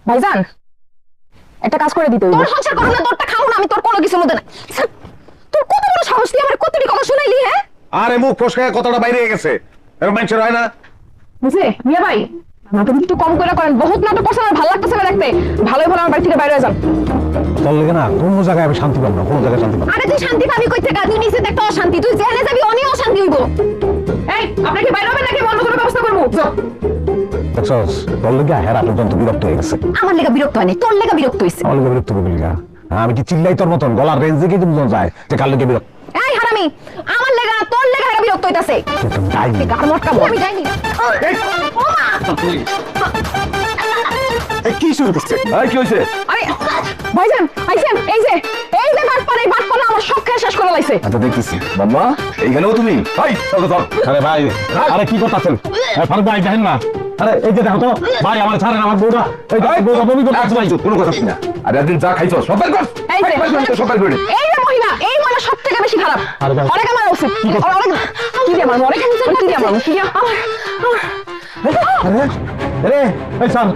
ভাইজান একটা কাজ করে দিতে হইব। তোর সংসার করব না, তোরটা খাও না, আমি তোর কোনো কিছুর মধ্যে না। তোর কত বড় সাহস, তুই আমার কতটি কথা শুনাইলি? হ্যাঁ আরে মুখ ফসকে কথাটা বাইরে গেছে, এরকম মানুষের হয় না। বুঝলে মিয়া ভাই, নাটক একটু কম করে করেন, বহুত নাটক করছেন, আমার ভালো লাগতেছে না দেখতে। ভালোই ভালো আমার বাড়ি থেকে বাইরে হয়ে যান। তোর লেগে না কোনো জায়গায় আমি শান্তি পাবো না, কোনো জায়গায় শান্তি পাবো না। আরে তুই শান্তি পাবি কই থেকে? তুই নিচে দেখতে অশান্তি, তুই যেখানে যাবি অনেক অশান্তি হইব। এই আপনি কি বাইরে হবেন নাকি অন্য কোনো ব্যবস্থা করবো? দেখছস তোর লেগে হেরা পর্যন্ত বিরক্ত হয়ে গেছে। আমার লেগা বিরক্ত হয়নি, তোর লেগা বিরক্ত হইছে। আমার লেগে বিরক্ত করবি না, আমি কি চিল্লাই তোর মতন গলার রেঞ্জ দেখে কিন্তু যায় যে কার লেগে বিরক্ত। এই হারামি, আমার লেগা না তোর লেগা হেরা বিরক্ত হইতাছে। ডাইনি গার মটকা আমি যাইনি। ও মা, কি শুরু করছে? কি হয়েছে? আরে ভাইজান আইছেন, এই যে বাটপাড়া আমার সব খেয়ে শেষ করে লাইছে। আচ্ছা দেখতেছি। মাম্মা এইখানেও তুমি? ভাই চলো চল। আরে ভাই, আরে কি করতেছেন ফারুক ভাই? দেখেন না, আরে এই যে দেখো তো ভাই, আমার ছাড়েন, আমার বউটা এই বউটা বমি করতে ভাই। কোনো কথা না। আরে একদিন যা খাইছো সব বের কর। এই যে সব বের করে। এই যে মহিলা, এই মহিলা সব থেকে বেশি খারাপ। আরে ভাই। অনেক আমার উচিত কি দিয়ে আমার অনেক কি দিয়ে আমার আরে এই স্যার